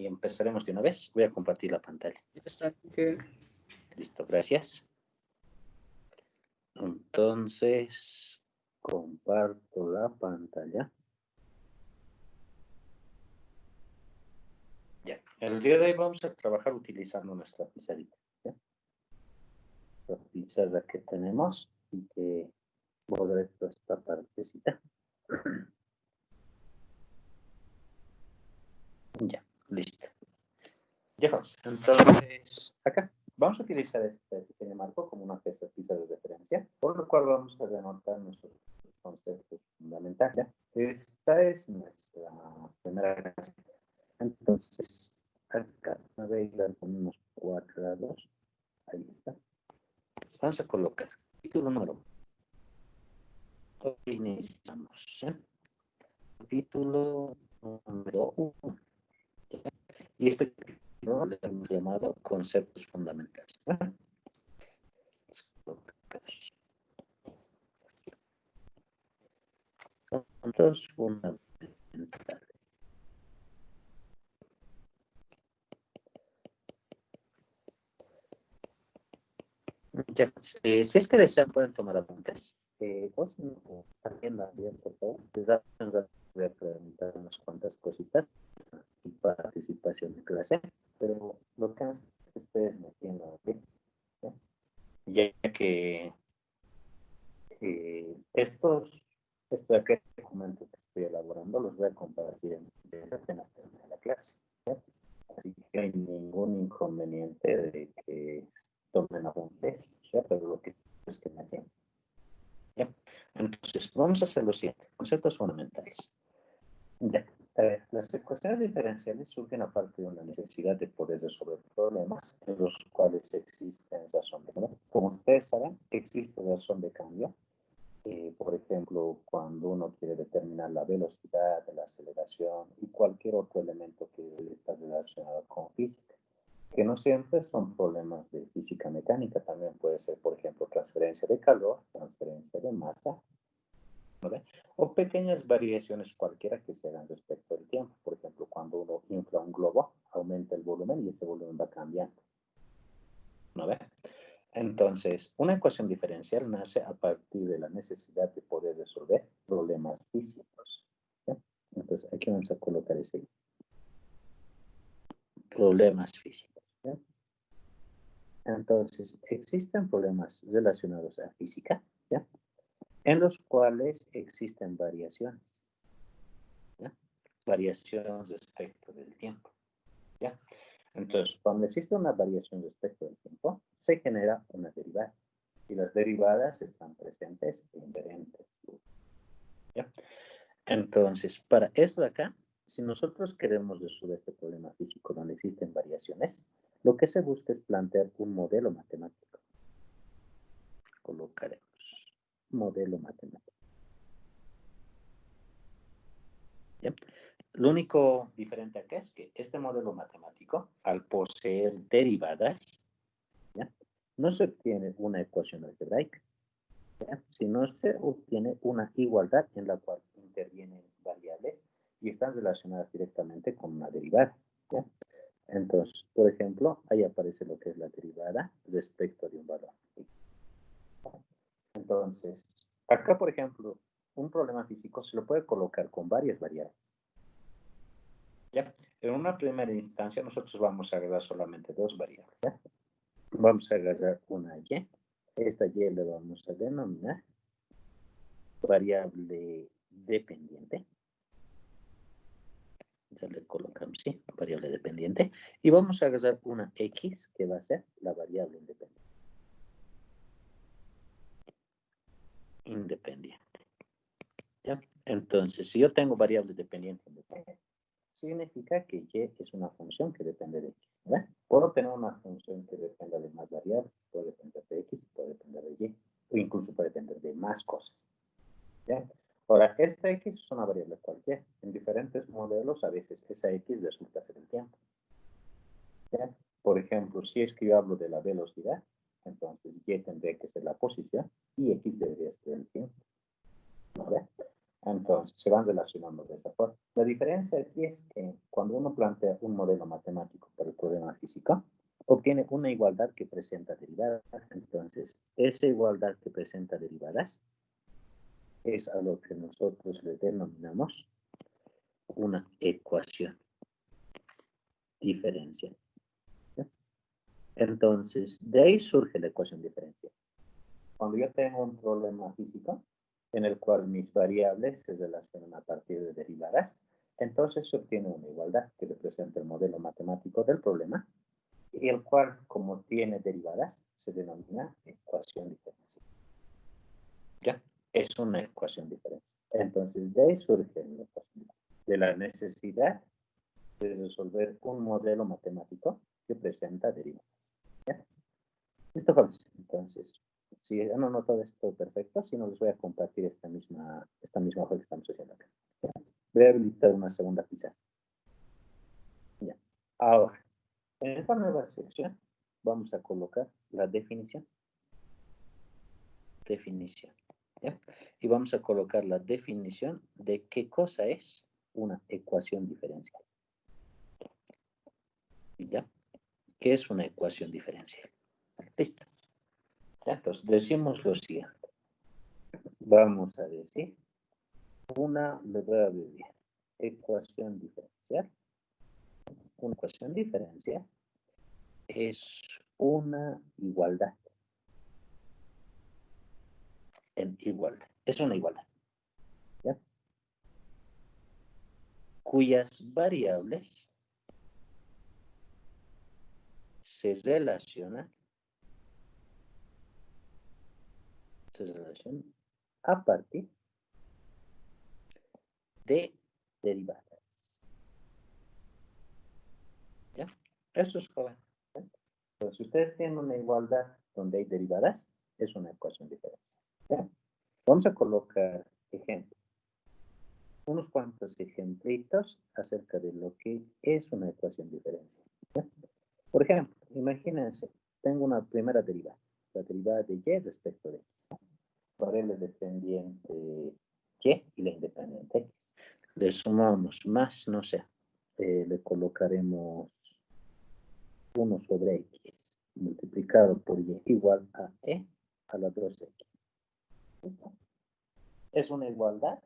Y empezaremos de una vez. Voy a compartir la pantalla. Listo, gracias. Entonces, comparto la pantalla. Ya, el día de hoy vamos a trabajar utilizando nuestra pizarrita. ¿Ya? La pizarra que tenemos y que borré toda esta partecita. Ya, listo. Ya vamos. Entonces, acá vamos a utilizar este pequeño marco como una pieza de referencia, por lo cual vamos a denotar nuestros conceptos fundamentales. Esta es nuestra primera clase. Entonces, acá me voy a ir con unos cuadrados. Ahí está. Vamos a colocar capítulo número 1. Hoy iniciamos. Capítulo número 1. Y este capítulo le hemos llamado conceptos fundamentales. Conceptos fundamentales. Ya, si es que desean, pueden tomar apuntes. Vos también la bien, por favor. Voy a preguntar unas cuantas cositas y participación de clase, pero lo que ustedes me entiendan, ¿ok? Ya que estos documentos que estoy elaborando los voy a compartir en apenas termine la clase. ¿Sí? Así que no hay ningún inconveniente de que tomen apuntes, ¿sí? Pero lo que es que me entiendan. ¿Ya? Entonces, vamos a hacer lo siguiente, conceptos fundamentales. Ya. Las ecuaciones diferenciales surgen a partir de una necesidad de poder resolver problemas en los cuales existe razón de cambio. Como ustedes saben, existe razón de cambio. Por ejemplo, cuando uno quiere determinar la velocidad, la aceleración y cualquier otro elemento que está relacionado con física, que no siempre son problemas de física mecánica, también puede ser, por ejemplo, transferencia de calor, transferencia de masa, ¿vale? O pequeñas variaciones cualquiera que se hagan respecto al tiempo. Por ejemplo, cuando uno infla un globo, aumenta el volumen y ese volumen va cambiando, ¿no ve? Entonces, una ecuación diferencial nace a partir de la necesidad de poder resolver problemas físicos. ¿Sí? Entonces, aquí vamos a colocar ese problemas físicos. ¿Sí? Entonces, existen problemas relacionados a física, ¿sí? En los cuales existen variaciones, ¿sí? Variaciones respecto del tiempo. ¿Ya? Entonces, cuando existe una variación respecto del tiempo, se genera una derivada. Y las derivadas están presentes en diferentes grupos. ¿Ya? Entonces, para esto de acá, si nosotros queremos resolver este problema físico donde existen variaciones, lo que se busca es plantear un modelo matemático. Colocaremos modelo matemático. ¿Ya? Lo único diferente acá es que este modelo matemático, al poseer derivadas, ¿ya? No se obtiene una ecuación algebraica, ¿ya? Sino se obtiene una igualdad en la cual intervienen variables y están relacionadas directamente con una derivada, ¿ya? Entonces, por ejemplo, ahí aparece lo que es la derivada respecto de un valor. Entonces, acá, por ejemplo, un problema físico se lo puede colocar con varias variables. ¿Ya? En una primera instancia nosotros vamos a agarrar solamente dos variables. ¿Ya? Vamos a agarrar una y. Esta y le vamos a denominar variable dependiente. Ya le colocamos, sí, variable dependiente. Y vamos a agarrar una x que va a ser la variable independiente. Independiente. ¿Ya? Entonces, si yo tengo variable dependiente independiente, significa que y es una función que depende de x. ¿Verdad? Puedo tener una función que dependa de más variables, puede depender de x, puede depender de y, o incluso puede depender de más cosas. ¿Ya? Ahora, esta x es una variable cualquiera. En diferentes modelos, a veces esa x resulta ser el tiempo. ¿Ya? Por ejemplo, si es que yo hablo de la velocidad, entonces y tendría que ser la posición y x debería ser el tiempo. ¿Vale? Entonces, se van relacionando de esa forma. La diferencia aquí es que cuando uno plantea un modelo matemático para el problema físico, obtiene una igualdad que presenta derivadas. Entonces, esa igualdad que presenta derivadas es a lo que nosotros le denominamos una ecuación diferencial. ¿Sí? Entonces, de ahí surge la ecuación diferencial. Cuando yo tengo un problema físico en el cual mis variables se relacionan a partir de derivadas, entonces se obtiene una igualdad que representa el modelo matemático del problema y el cual, como tiene derivadas, se denomina ecuación diferencial. ¿Ya? Es una ecuación diferencial. Entonces, de ahí surge la ecuación de la necesidad de resolver un modelo matemático que presenta derivadas. ¿Ya? Listo, jóvenes. Entonces, si han anotado esto perfecto, si no les voy a compartir esta misma hoja que estamos haciendo acá. ¿Ya? Voy a habilitar una segunda pizarra. Ya. Ahora, en esta nueva sección vamos a colocar la definición. Definición. ¿Ya? Y vamos a colocar la definición de qué cosa es una ecuación diferencial. ¿Ya? ¿Qué es una ecuación diferencial? Listo. ¿Ya? Entonces, decimos lo siguiente. Vamos a decir una, le voy a abreviar, ecuación diferencial. Una ecuación diferencial es una igualdad. En igualdad. Es una igualdad. ¿Ya? Cuyas variables se relacionan a partir de derivadas. ¿Ya? Eso es correcto. Pero si ustedes tienen una igualdad donde hay derivadas, es una ecuación diferente. ¿Ya? Vamos a colocar ejemplos. Unos cuantos ejemplitos acerca de lo que es una ecuación diferencial. ¿Ya? Por ejemplo, imagínense, tengo una primera derivada, la derivada de y respecto de x. Variable dependiente y la independiente x. Le sumamos más, no sé, le colocaremos 1 sobre x multiplicado por y igual a e a la 2x. ¿Listo? Es una igualdad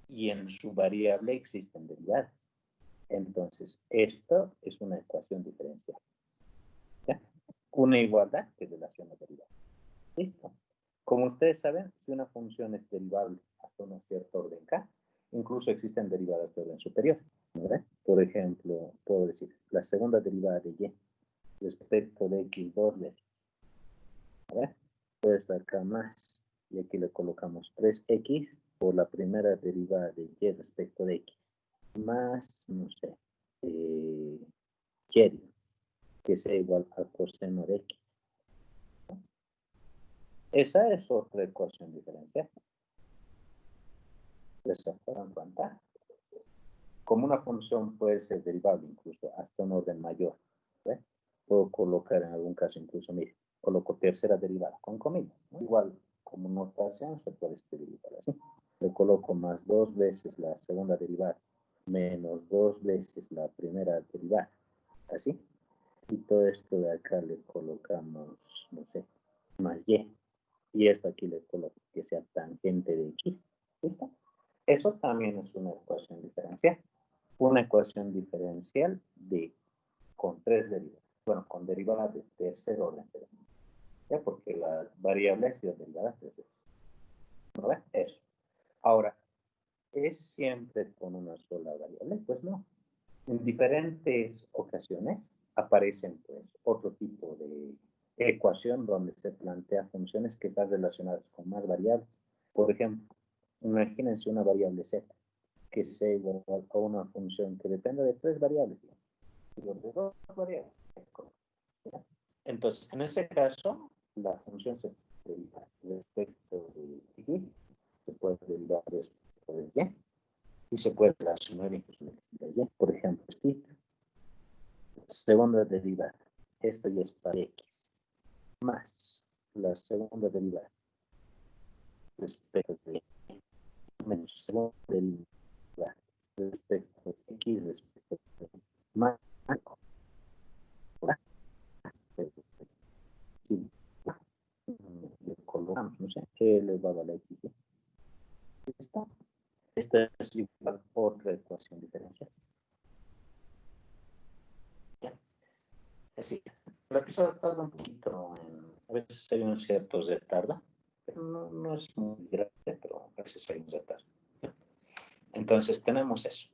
y en su variable existen derivadas. Entonces, esto es una ecuación diferencial. ¿Ya? Una igualdad que relaciona derivadas. ¿Listo? Como ustedes saben, si una función es derivable hasta un cierto orden k, incluso existen derivadas de orden superior. ¿Verdad? Por ejemplo, puedo decir la segunda derivada de y respecto de x dos veces. ¿Verdad? Puede estar k más, y aquí le colocamos 3x por la primera derivada de y respecto de x, más, no sé, y, que sea igual al coseno de x. Esa es otra ecuación diferencial. ¿Les dan cuenta? Como una función puede ser derivable incluso hasta un orden mayor. ¿Ve? Puedo colocar en algún caso incluso, mire, coloco tercera derivada con comillas, ¿no? Igual como notación se puede escribir igual así. Le coloco más 2 veces la segunda derivada menos 2 veces la primera derivada. Así. Y todo esto de acá le colocamos, no sé, más y. Y esto aquí le coloco que sea tangente de x. ¿Listo? Eso también es una ecuación diferencial. Una ecuación diferencial con 3 derivadas. Bueno, con derivadas de tercer orden. ¿Ya? Porque las variables y las derivadas de tercer. ¿No ves? Eso. Ahora, ¿es siempre con una sola variable? Pues no. En diferentes ocasiones aparecen pues otro tipo de ecuación donde se plantea funciones que están relacionadas con más variables. Por ejemplo, imagínense una variable z que sea igual a una función que dependa de 3 variables. Y los de 2 variables. Entonces, en ese caso, la función se deriva respecto de y, se puede derivar respecto de y, y se puede relacionar incluso de y. Por ejemplo, segunda derivada. Esto ya es para x. Más la segunda derivada respecto de y. menos segunda derivada respecto a x respecto a más. Si le colocamos, no sé, qué elevado a la x. Esta es igual otra ecuación diferencial. Así, la pieza tarda un poquito, a veces hay un cierto retardo, pero no es muy grave, pero a veces hay un retardo. Entonces tenemos eso.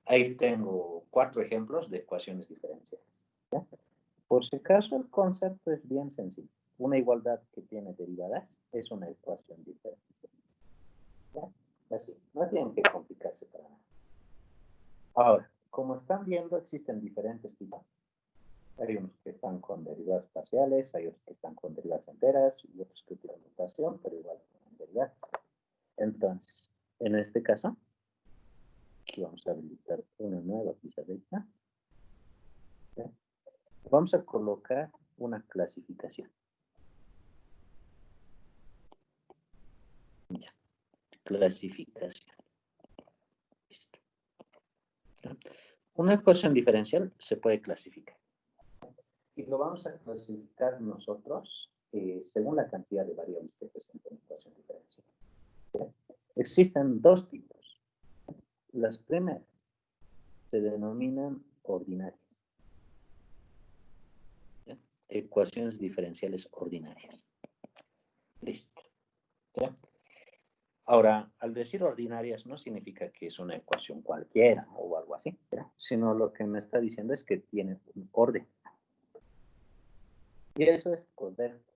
Ahí tengo 4 ejemplos de ecuaciones diferenciales. Por si acaso, el concepto es bien sencillo. Una igualdad que tiene derivadas es una ecuación diferencial. Así, no tienen que complicarse para nada. Ahora, como están viendo, existen diferentes tipos. Hay unos que están con derivadas parciales, hay otros que están con derivadas enteras, y otros que tienen notación, pero igual con derivadas. Entonces, en este caso, aquí vamos a habilitar una nueva pizarrita. Vamos a colocar una clasificación. Ya. Clasificación. Listo. Una ecuación diferencial se puede clasificar. Y lo vamos a clasificar nosotros según la cantidad de variables que presenta una ecuación diferencial. Existen 2 tipos. Las primeras se denominan ordinarias. ¿Ya? Ecuaciones diferenciales ordinarias. Listo. ¿Ya? Ahora, al decir ordinarias no significa que es una ecuación cualquiera o algo así, ¿ya? Sino lo que me está diciendo es que tiene un orden. Y eso es correcto.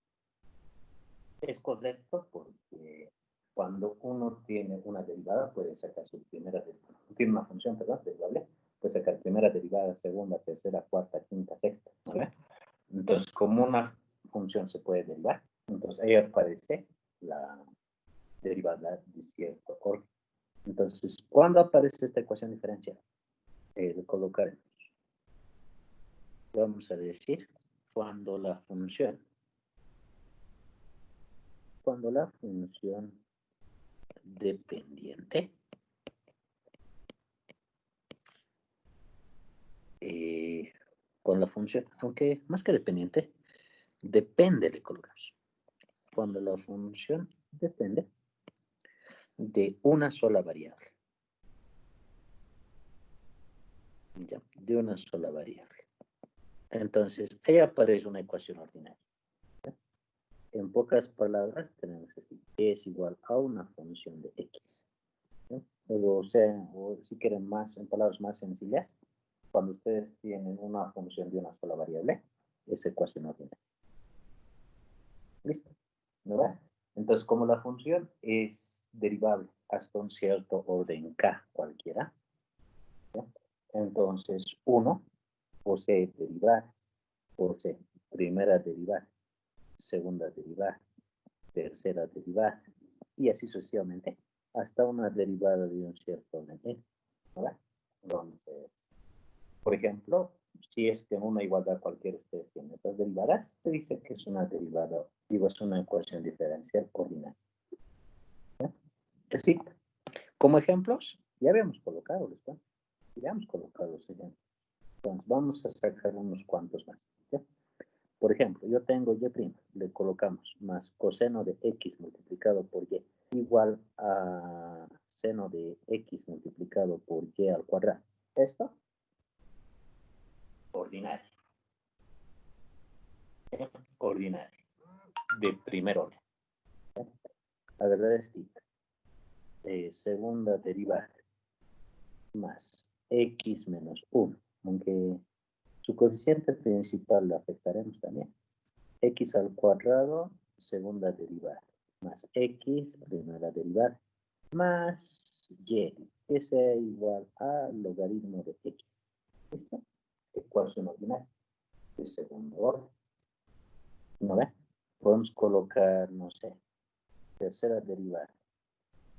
Es correcto porque cuando uno tiene una derivada puede sacar su primera derivada. Tiene una función, perdón, derivable. Puede sacar primera derivada, segunda, tercera, cuarta, quinta, sexta. ¿Vale? Entonces, como una función se puede derivar, entonces ahí aparece la derivada de cierto orden. Entonces, ¿cuándo aparece esta ecuación diferencial? Lo colocaremos. Vamos a decir cuando la función dependiente con la función, aunque más que dependiente, depende, le colocamos. Cuando la función depende de una sola variable. ¿Ya? De una sola variable. Entonces, ahí aparece una ecuación ordinaria. ¿Ya? En pocas palabras, tenemos así, es igual a una función de x. ¿Ya? O sea, o si quieren más, en palabras más sencillas, cuando ustedes tienen una función de una sola variable, es ecuación ordinaria. ¿Listo? ¿No va? Entonces, como la función es derivable hasta un cierto orden k cualquiera, ¿ya? Entonces 1 posee derivadas, posee primera derivada, segunda derivada, tercera derivada, y así sucesivamente, hasta una derivada de un cierto orden n. ¿No va? Entonces, por ejemplo, si es que en una igualdad cualquiera ustedes tienen estas derivadas, se dice que es una derivada, digo, es una ecuación diferencial ordinaria. Sí, como ejemplos, ya habíamos colocado los ejemplos. Entonces, vamos a sacar unos cuantos más. ¿Ya? Por ejemplo, yo tengo y', le colocamos más coseno de x multiplicado por y igual a seno de x multiplicado por y al cuadrado. Esto, ordinario. Ordinario. De primer orden. La verdad es que segunda derivada más x menos 1, aunque su coeficiente principal lo afectaremos también. X al cuadrado, segunda derivada, más x, primera derivada, más y, que sea igual a logaritmo de x. ¿Listo? Ecuación ordinaria de segundo orden. ¿No ve? Podemos colocar, no sé, tercera derivada,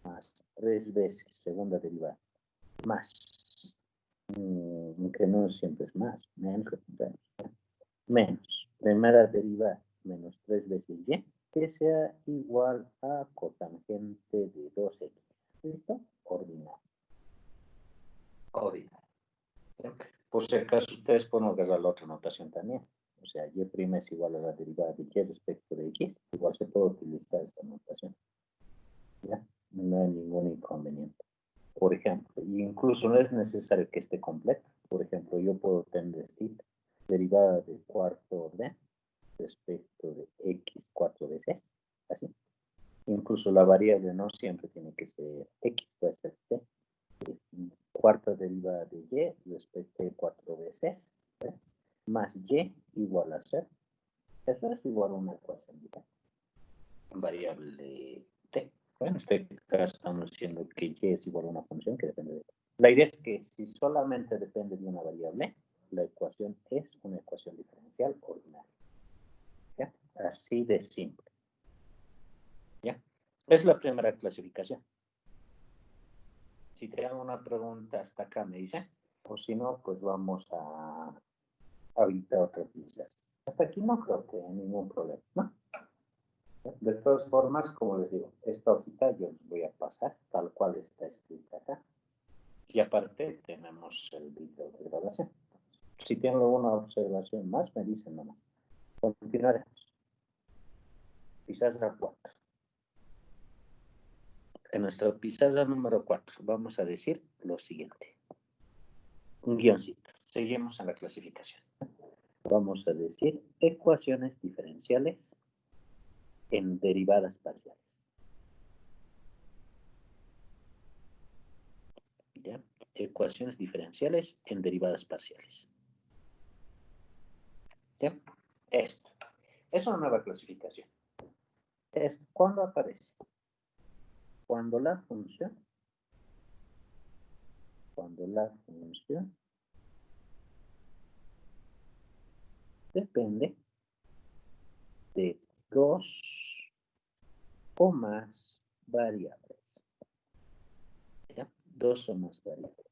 más 3 veces segunda derivada, más, que no siempre es más, menos, primera derivada, menos 3 veces y, que sea igual a cotangente de 2x. ¿Listo? Ordinario. Ordinario. ¿Sí? Por si acaso ustedes pueden agarrar la otra notación también. O sea, y' es igual a la derivada de y respecto de x. Igual se puede utilizar esta notación. ¿Ya? No hay ningún inconveniente. Por ejemplo, incluso no es necesario que esté completo. Por ejemplo, yo puedo tener derivada de cuarto orden respecto de x 4 veces. Así. Incluso la variable no siempre tiene que ser x, puede ser t. Cuarta derivada de y respecto de 4 veces. ¿Sí? Más y igual a 0. Eso es igual a una ecuación diferente. Variable t. En este caso estamos diciendo que y es igual a una función que depende de t. La idea es que si solamente depende de una variable, la ecuación es una ecuación diferencial ordinaria. ¿Ya? Así de simple. ¿Ya? Es la primera clasificación. Si te hago una pregunta hasta acá, me dice. O si no, pues vamos a habilitar otras pistas. Hasta aquí no creo que haya ningún problema, ¿no? De todas formas, como les digo, esta hojita yo les voy a pasar tal cual está escrita acá. Y aparte tenemos el video de grabación. Si tienen alguna observación más, me dicen nomás. Continuaremos. Pizarra 4. En nuestra pizarra número 4 vamos a decir lo siguiente. Un guioncito. Seguimos en la clasificación. Vamos a decir ecuaciones diferenciales en derivadas parciales. ¿Ya? Ecuaciones diferenciales en derivadas parciales. ¿Ya? Esto. Es una nueva clasificación. ¿Cuándo aparece? Cuando la función depende de dos o más variables. ¿Ya? Dos o más variables.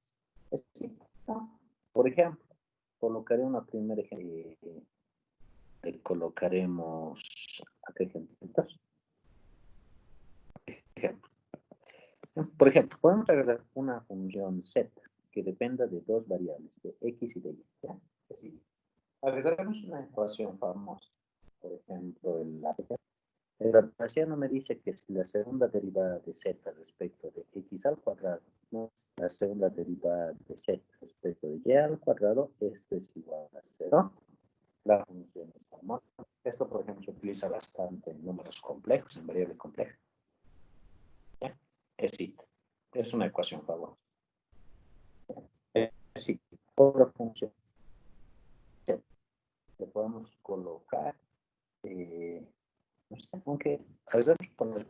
Es decir, ¿no? Por ejemplo, colocaré una primera ejemplo. Le colocaremos acá ejemplitos. Por ejemplo, podemos agarrar una función z que dependa de dos variables, de x y de y. ¿Ya? Así. Agarraremos una ecuación famosa. Por ejemplo, la ecuación no me dice que si la segunda derivada de z respecto de x al cuadrado, ¿no? La segunda derivada de z respecto de y al cuadrado, esto es igual a 0. La función es famosa. Esto, por ejemplo, se utiliza bastante en números complejos, en variable compleja. ¿Ya? Es sí. Es una ecuación famosa. Es sí. Otra función. Le podemos colocar, no sé, aunque a veces poner,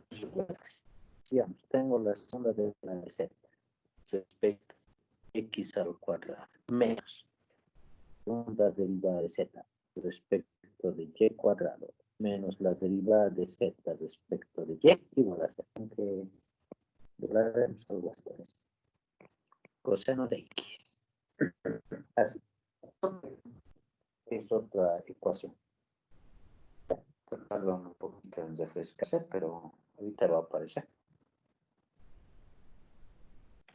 digamos, tengo la segunda derivada de z respecto a x al cuadrado menos segunda derivada de z respecto de y cuadrado menos la derivada de z respecto de y igual a z. Aunque doblaremos algo así. Coseno de x. Así. Es otra ecuación. Tarda un poquito en refrescarse, pero ahorita va a aparecer.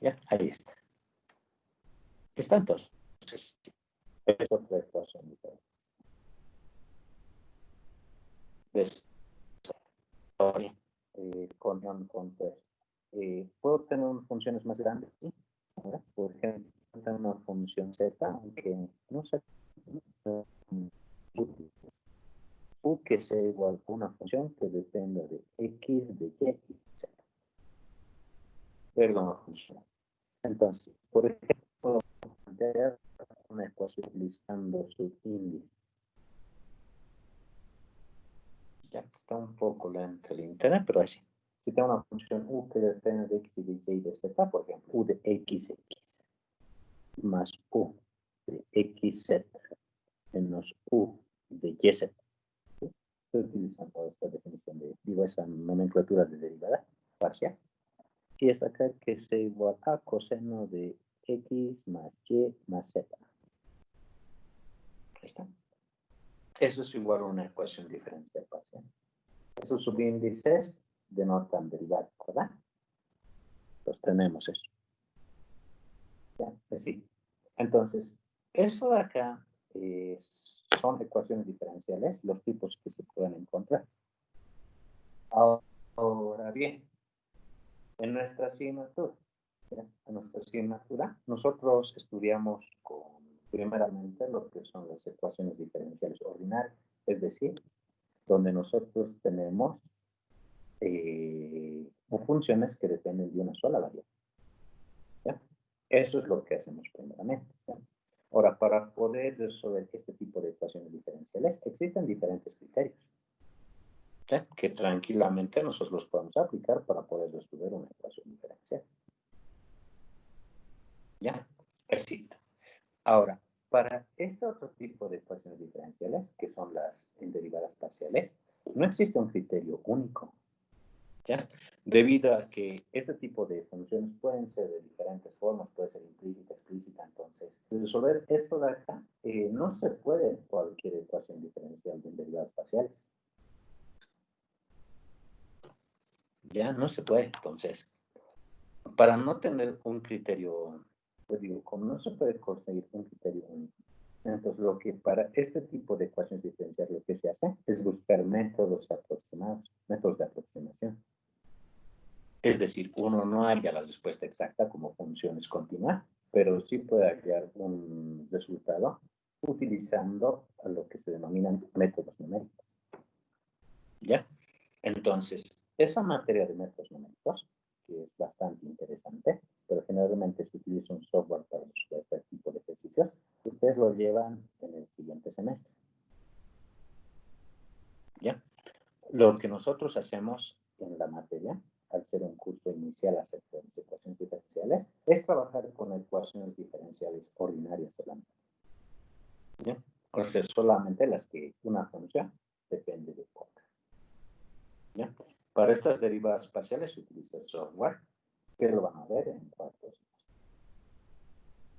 Ya, ahí está. Está entonces. Es otra ecuación diferente. ¿Ves? Puedo tener funciones más grandes, ¿sí? Por ejemplo, tengo una función z, aunque no sé, u que sea igual a una función que dependa de x, de y y z. Perdón, función. Entonces, por ejemplo, puedo plantear una ecuación utilizando su índice. Ya está un poco lento el internet, pero así. Si tengo una función u que depende de x y de y de z, por ejemplo, u de xx más u de xz menos u de yz. Estoy utilizando esta definición esa nomenclatura de derivada parcial. Y es acá que se igual a coseno de x más y más z. Ahí está. Eso es igual a una ecuación diferencial parcial. Esos subíndices denotan derivadas, ¿verdad? Pues tenemos eso. ¿Ya? Así. Entonces, eso de acá son ecuaciones diferenciales, los tipos que se pueden encontrar. Ahora bien, en nuestra asignatura, ¿ya? En nuestra asignatura, nosotros estudiamos primeramente lo que son las ecuaciones diferenciales ordinarias, es decir, donde nosotros tenemos funciones que dependen de una sola variable. ¿Ya? Eso es lo que hacemos primeramente. ¿Ya? Ahora, para poder resolver este tipo de ecuaciones diferenciales, existen diferentes criterios, ¿ya? Que tranquilamente nosotros los podemos aplicar para poder resolver una ecuación diferencial. ¿Ya? Así. Ahora, para este otro tipo de ecuaciones diferenciales, que son las derivadas parciales, no existe un criterio único. ¿Ya? Debido a que este tipo de funciones pueden ser de diferentes formas, puede ser implícita, explícita, entonces, resolver esto de acá, no se puede cualquier ecuación diferencial de derivadas parciales. Ya no se puede, entonces, para no tener un criterio, pues digo, como no se puede conseguir un criterio único, entonces lo que para este tipo de ecuaciones diferenciales lo que se hace es buscar métodos aproximados, métodos de aproximación. Es decir, uno no halla la respuesta exacta como funciones continuas, pero sí puede hallar un resultado utilizando a lo que se denominan métodos numéricos. ¿Ya? Entonces, esa materia de métodos numéricos, que es bastante interesante, pero generalmente se utiliza un software para este tipo de ejercicios, ustedes lo llevan en el siguiente semestre. ¿Ya? Lo que nosotros hacemos en la materia, al ser un curso inicial acerca de ecuaciones diferenciales, es trabajar con ecuaciones diferenciales ordinarias solamente. ¿Sí? O sea, solamente las que una función depende de otra. ¿Ya? Para estas derivadas parciales se utiliza el software, que lo van a ver en cuartos.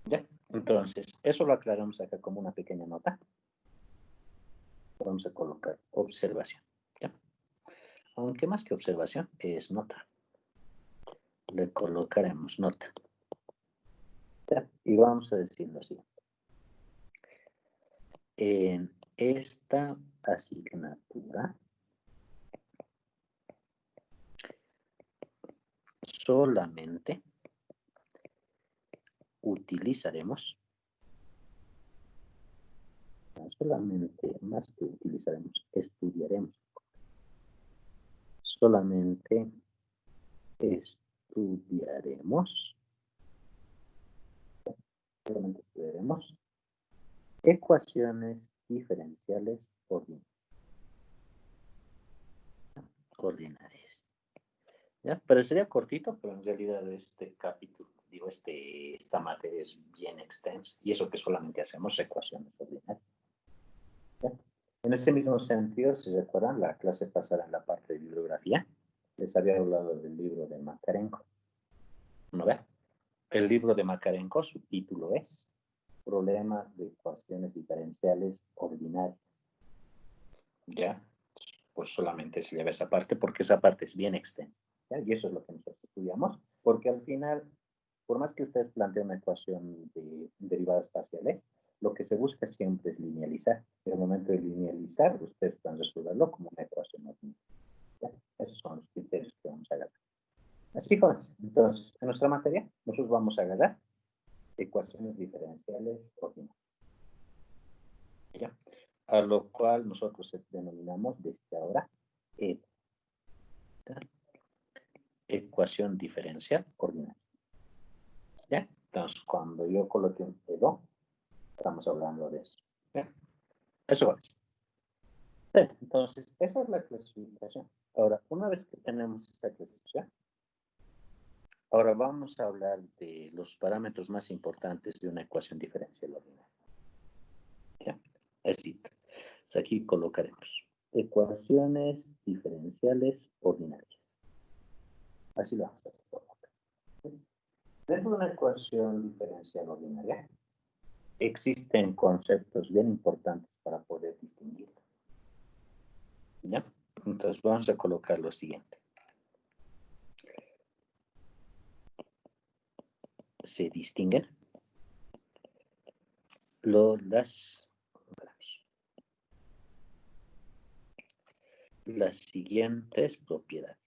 ¿Ya? Entonces, eso lo aclaramos acá como una pequeña nota. Vamos a colocar observación. ¿Ya? Aunque más que observación, es nota. Le colocaremos nota. ¿Ya? Y vamos a decirlo así. En esta asignatura solamente utilizaremos, solamente más que utilizaremos, estudiaremos. Solamente estudiaremos ecuaciones diferenciales ordinarias. ¿Ya? Parecería cortito, pero en realidad este capítulo, digo, esta materia es bien extensa, y eso que solamente hacemos ecuaciones ordinarias. ¿Ya? En ese mismo sentido, si recuerdan, la clase pasada en la parte de bibliografía, les había hablado del libro de Makarenko. ¿No ve? El libro de Makarenko, su título es Problemas de ecuaciones diferenciales ordinarias. ¿Ya? Pues solamente se lleva esa parte porque esa parte es bien extensa. ¿Ya? Y eso es lo que nosotros estudiamos, porque al final, por más que ustedes planteen una ecuación de derivadas parciales, lo que se busca siempre es linealizar. En el momento de linealizar, ustedes pueden resolverlo como una ecuación ordinaria. ¿Ya? Esos son los criterios que vamos a agarrar. Así que, entonces, en nuestra materia, nosotros vamos a agarrar ecuaciones diferenciales ordinarias. ¿Ya? A lo cual nosotros denominamos desde ahora ecuación diferencial ordinaria. ¿Ya? Entonces, cuando yo coloque un EDO, estamos hablando de eso. ¿Ya? Eso es. Bien, entonces, esa es la clasificación. Ahora, una vez que tenemos esta clasificación, ahora vamos a hablar de los parámetros más importantes de una ecuación diferencial ordinaria. ¿Ya? Así. Aquí colocaremos ecuaciones diferenciales ordinarias. Así lo vamos a colocar. Dentro de una ecuación diferencial ordinaria, existen conceptos bien importantes para poder distinguirlo. ¿Ya? Entonces vamos a colocar lo siguiente. Se distinguen las siguientes propiedades.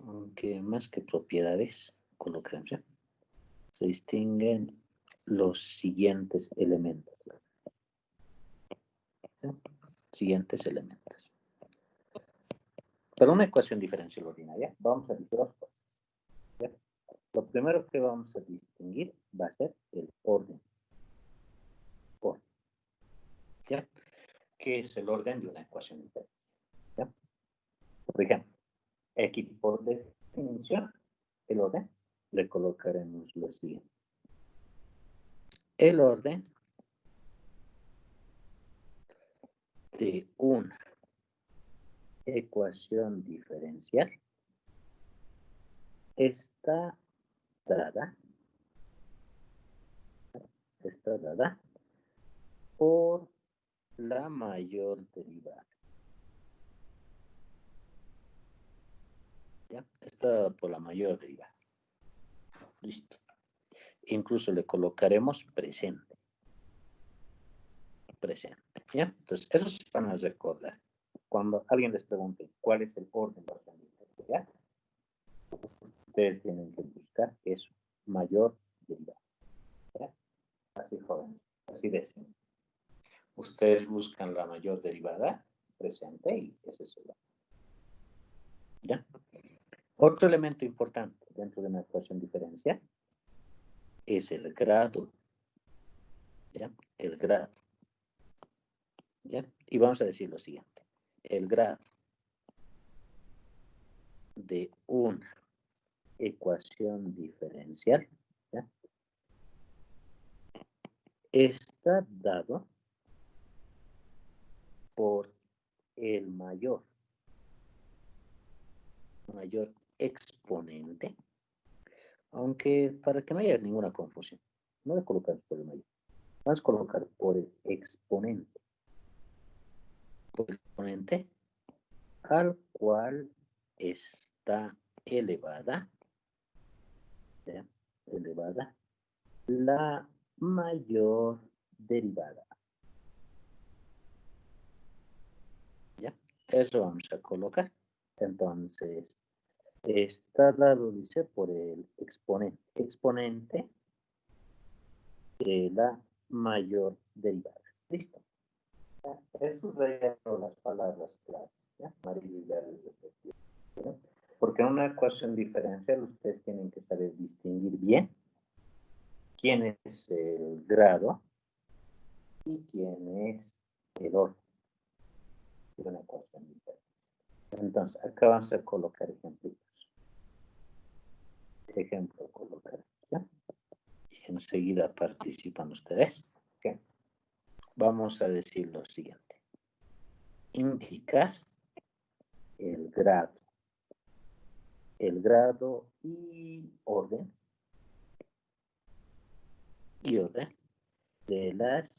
Aunque más que propiedades, coloquemos, ¿ya? Se distinguen los siguientes elementos. ¿Sí? Siguientes elementos. Para una ecuación diferencial ordinaria, vamos a decir dos cosas. ¿Ya? Lo primero que vamos a distinguir va a ser el orden. ¿Ya? ¿Qué es el orden de una ecuación diferencial? ¿Ya? Por ejemplo, aquí por definición, el orden, le colocaremos lo siguiente. El orden de una ecuación diferencial está dada por la mayor derivada. ¿Ya? Está dada por la mayor derivada. Listo. Incluso le colocaremos presente. ¿Ya? Entonces, eso se van a recordar. Cuando alguien les pregunte cuál es el orden de la diferencial, ustedes tienen que buscar eso, mayor derivada. ¿Ya? Así joven, así de simple. Ustedes buscan la mayor derivada presente y ese es el orden. ¿Ya? Otro elemento importante dentro de una ecuación diferencial es el grado. ¿Ya? El grado. ¿Ya? Y vamos a decir lo siguiente. El grado de una ecuación diferencial, ¿ya? Está dado por el mayor exponente, aunque para que no haya ninguna confusión, no le colocamos por el mayor, vamos a colocar por el exponente, al cual está elevada, ¿ya? Elevada la mayor derivada. ¿Ya? Eso vamos a colocar. Entonces, está dado, dice, por el exponente de la mayor derivada. Listo. ¿Ya? Eso serían las palabras claves. ¿Ya? Amarillo y verde, ¿ya? Porque en una ecuación diferencial ustedes tienen que saber distinguir bien quién es el grado y quién es el orden de una ecuación diferencial. Entonces, acá vamos a colocar ejemplos. Ejemplo, colocar. ¿Ya? Y enseguida participan ustedes. ¿Okay? Vamos a decir lo siguiente. Indicar el grado. El grado y orden. Y orden de las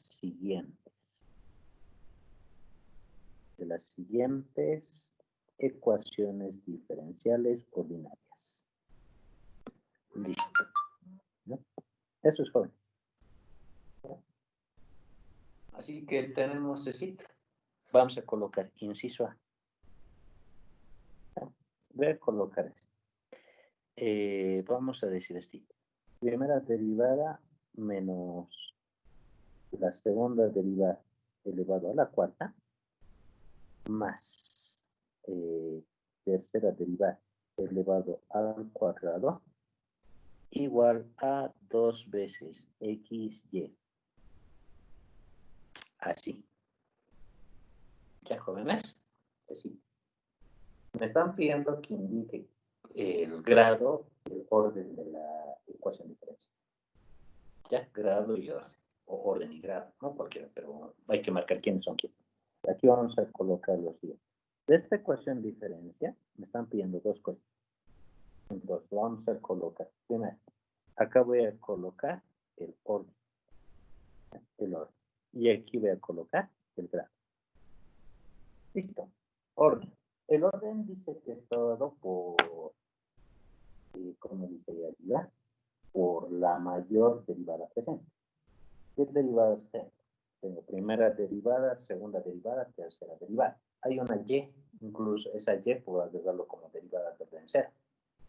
siguientes ecuaciones diferenciales ordinarias. Listo. ¿No? Eso es joven. Así que tenemos cita. Vamos a colocar inciso A. Voy a colocar esto. Vamos a decir esto. Primera derivada menos la segunda derivada elevado a la cuarta más tercera derivada elevado al cuadrado igual a 2 veces xy. Así. ¿Ya, jóvenes? Así. Me están pidiendo que indique el grado, el orden de la ecuación diferencial. Ya, grado y orden. O orden y grado, no cualquiera, pero hay que marcar quiénes son quiénes. Aquí vamos a colocar lo siguiente. De esta ecuación diferencia, me están pidiendo dos cosas. Entonces, vamos a colocar. Primero, acá voy a colocar el orden. Y aquí voy a colocar el grado. Listo. Orden. El orden dice que es dado por, ¿cómo dice ahí arriba? Por la mayor derivada presente. ¿Qué derivadas tengo? Tengo primera derivada, segunda derivada, tercera derivada. Hay una y, incluso esa y puedo agregarlo como derivada de orden cero.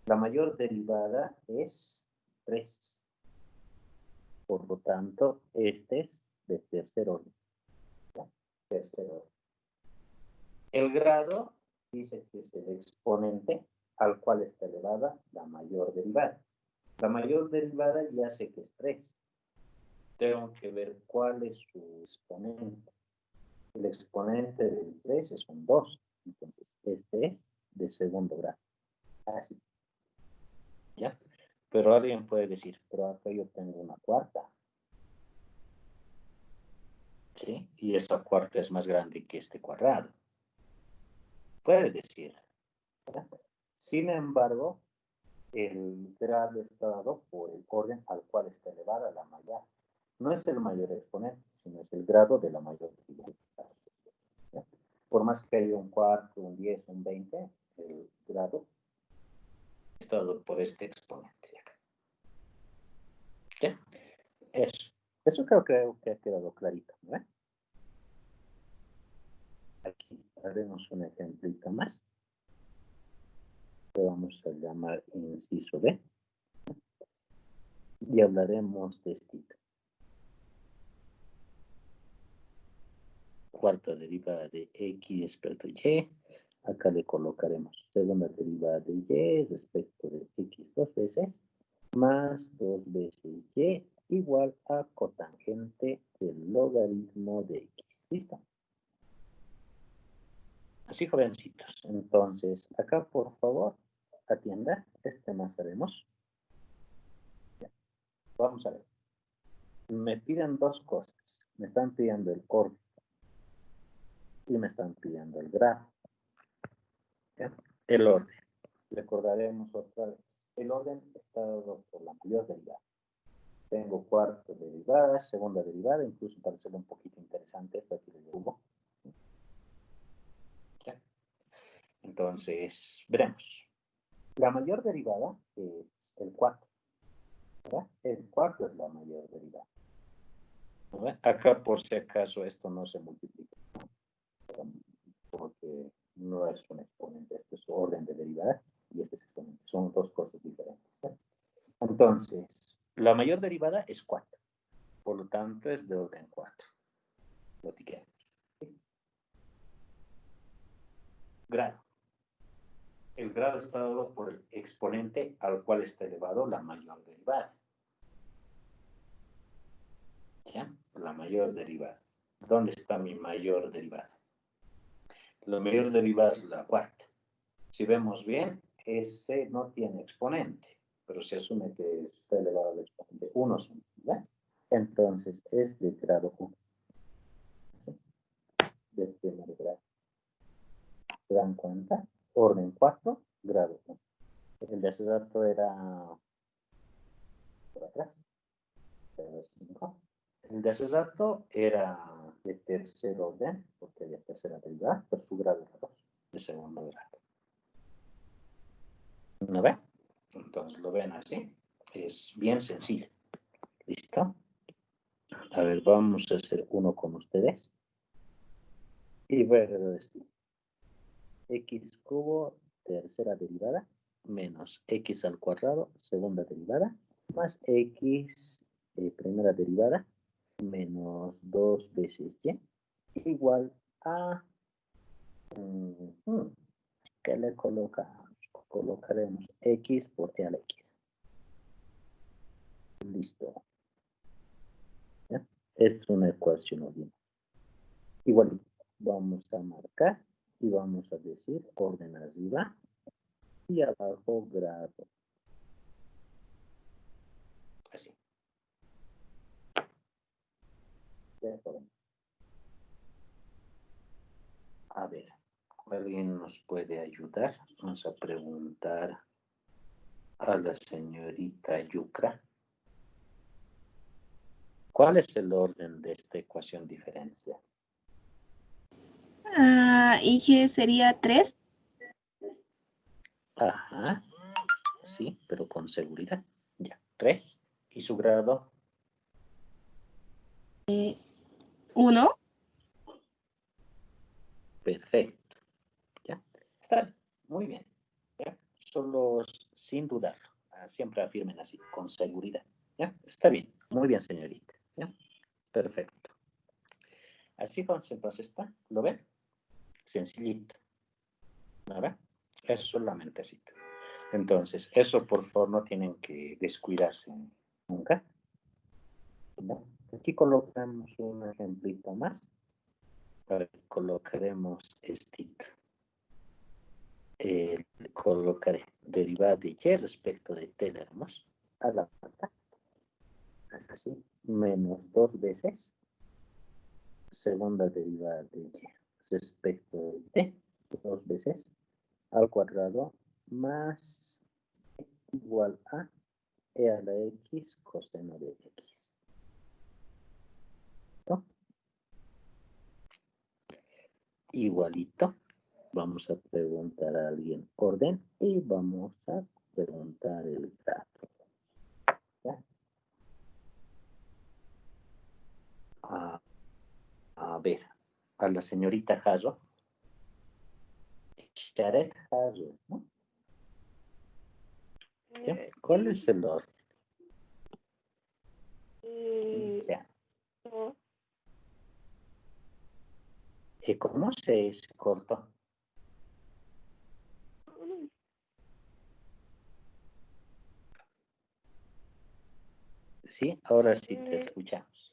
La mayor derivada es 3. Por lo tanto, este es de tercer orden. ¿Ya? Tercer orden. El grado dice que es el exponente al cual está elevada la mayor derivada. La mayor derivada ya sé que es 3. Tengo que ver cuál es su exponente. El exponente del 3 es un 2. Entonces, este es de segundo grado. Así. ¿Ya? Pero alguien puede decir, pero acá yo tengo una cuarta. ¿Sí? Y esta cuarta es más grande que este cuadrado. Puede decir. ¿Ya? Sin embargo, el grado está dado por el orden al cual está elevada la mayor. No es el mayor exponente, sino es el grado de la mayor derivada. ¿Ya? Por más que haya un cuarto, un 10, un 20, el grado está dado por este exponente de acá. ¿Ya? Eso creo que ha quedado clarito, ¿no? Aquí haremos un ejemplito más. Que vamos a llamar inciso B. Y hablaremos de este. Cuarta derivada de x respecto a y. Acá le colocaremos segunda derivada de y respecto de x 2 veces más 2 veces y igual a cotangente del logaritmo de x. ¿Listo? Así, jovencitos. Entonces, acá, por favor, atienda. Este más haremos. Vamos a ver. Me piden dos cosas. Me están pidiendo el orden y me están pidiendo el grado. ¿Ya? El orden. Recordaremos otra vez. El orden está dado por la mayor derivada. Tengo cuarta derivada, segunda derivada, incluso para hacerlo un poquito interesante, esto aquí lo llevo. ¿Ya? Entonces, veremos. La mayor derivada es el cuarto. ¿Verdad? El cuarto es la mayor derivada. ¿Verdad? Acá, por si acaso, esto no se multiplica. Porque no es un exponente, esto es orden de derivada y este es exponente. Son dos cosas diferentes. ¿Sí? Entonces, la mayor derivada es 4. Por lo tanto, es de orden 4. Lo tiquemos. Grado. El grado está dado por el exponente al cual está elevado la mayor derivada. ¿Ya? La mayor derivada. ¿Dónde está mi mayor derivada? La mayor derivada es la cuarta. Si vemos bien, ese no tiene exponente, pero se asume que está elevado al exponente 1, ¿verdad? Entonces es de grado 1. ¿Sí? De primer grado. ¿Se dan cuenta? Orden 4, grado 1. El de hace rato era por atrás. Grado 5. El de hace rato era de tercer orden, porque había tercera derivada, pero su grado era 2, de segundo grado. ¿No ven? Entonces lo ven así. Es bien sencillo. ¿Listo? A ver, vamos a hacer uno con ustedes. Y ver esto. X cubo, tercera derivada, menos x al cuadrado, segunda derivada, más x, primera derivada, menos 2 veces y, igual a, ¿qué le colocamos? Colocaremos x por t a la x. Listo. ¿Ya? Es una ecuación ordinaria. Igual vamos a marcar y vamos a decir orden arriba y abajo grado. Así. A ver, ¿alguien nos puede ayudar? Vamos a preguntar a la señorita Yucra. ¿Cuál es el orden de esta ecuación diferencial? Y G sería 3. Ajá, sí, pero con seguridad. Ya, 3. ¿Y su grado? 1. Perfecto. ¿Ya? Está bien, muy bien. ¿Ya? Solo sin dudarlo. Siempre afirmen así, con seguridad. ¿Ya? Está bien, muy bien, señorita. ¿Ya? Perfecto. Así entonces está, ¿lo ven? Sencillito. ¿No ve? Es solamente así. Entonces, eso por favor no tienen que descuidarse nunca. ¿No? Aquí colocamos un ejemplito más. Colocaremos estito. Colocaré derivada de y respecto de t tenemos a la pata. Así, menos 2 veces segunda derivada de y respecto de t, 2 veces al cuadrado más igual a e a la x coseno de x. ¿No? Igualito. Vamos a preguntar a alguien orden y vamos a preguntar el grado. ¿Ya? A ver, a la señorita Jarro. Sharet Jarro, ¿no? ¿Sí? ¿Cuál es el orden? Ya. ¿Y cómo se cortó? Sí, ahora sí te escuchamos.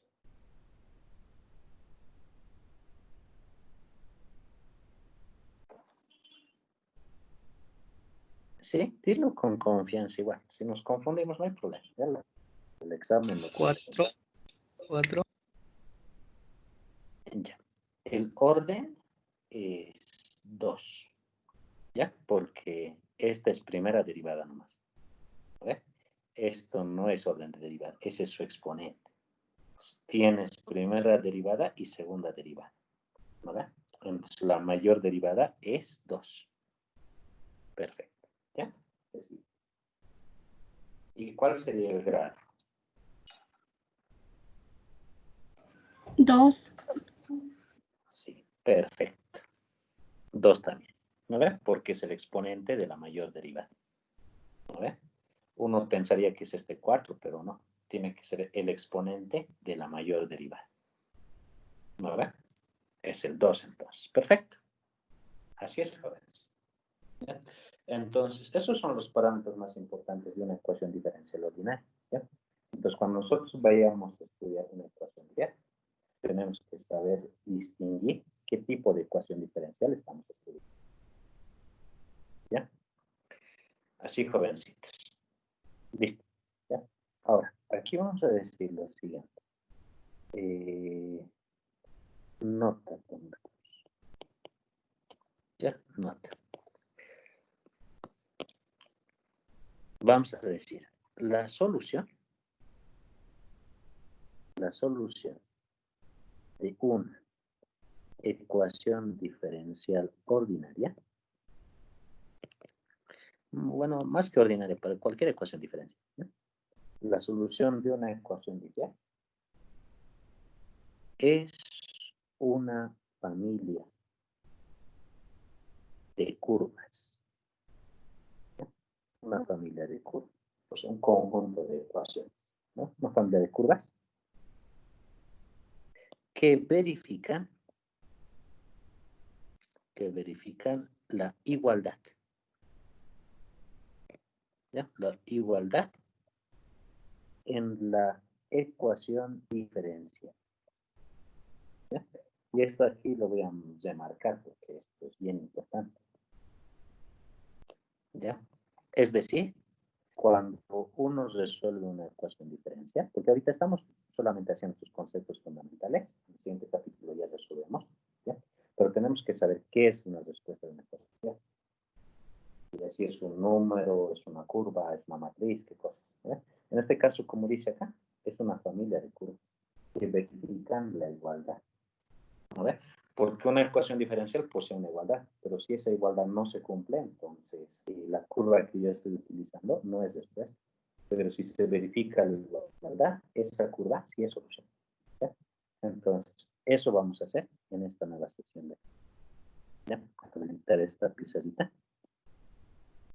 Sí, dilo con confianza igual. Si nos confundimos no hay problema. Ya el examen lo 4, 4. Ya. El orden es 2. ¿Ya? Porque esta es primera derivada nomás. ¿Vale? Esto no es orden de derivada, ese es su exponente. Tienes primera derivada y segunda derivada. ¿Vale? Entonces la mayor derivada es 2. Perfecto. ¿Ya? Así. ¿Y cuál sería el grado? 2. Sí, perfecto. 2 también. ¿No ve? Porque es el exponente de la mayor derivada. ¿No ve? Uno pensaría que es este 4, pero no. Tiene que ser el exponente de la mayor derivada. ¿No ve? Es el 2 entonces. Perfecto. Así es, jóvenes. ¿Ya? Entonces, esos son los parámetros más importantes de una ecuación diferencial ordinaria. ¿Ya? Entonces, cuando nosotros vayamos a estudiar una ecuación diferencial, tenemos que saber distinguir qué tipo de ecuación diferencial estamos estudiando. ¿Ya? Así, jovencitos. Listo. ¿Ya? Ahora, aquí vamos a decir lo siguiente. Nota. ¿Ya? Nota. Vamos a decir, la solución de una ecuación diferencial ordinaria, bueno, más que ordinaria, para cualquier ecuación diferencial, ¿no? La solución de una ecuación diferencial es una familia de curvas, ¿no? Una familia de curvas, pues un conjunto de ecuaciones, ¿no? Una familia de curvas que verifican la igualdad, ¿ya? La igualdad en la ecuación diferencial, ¿ya? Y esto aquí lo voy a remarcar porque esto es bien importante, ¿ya? Es decir, cuando uno resuelve una ecuación diferencial, porque ahorita estamos solamente haciendo sus conceptos fundamentales, en el siguiente capítulo ya resolvemos, ¿ya? Pero tenemos que saber qué es una respuesta de una ecuación diferencial. Si es un número, es una curva, es una matriz, qué cosas, ¿ya? En este caso, como dice acá, es una familia de curvas que verifican la igualdad, ¿no ve? Porque una ecuación diferencial posee una igualdad, pero si esa igualdad no se cumple, entonces la curva que yo estoy utilizando no es después. Pero si se verifica la igualdad, esa curva sí es solución. ¿Ya? Entonces, eso vamos a hacer en esta nueva sección. ¿Ya? Voy a editar esta pizarrita.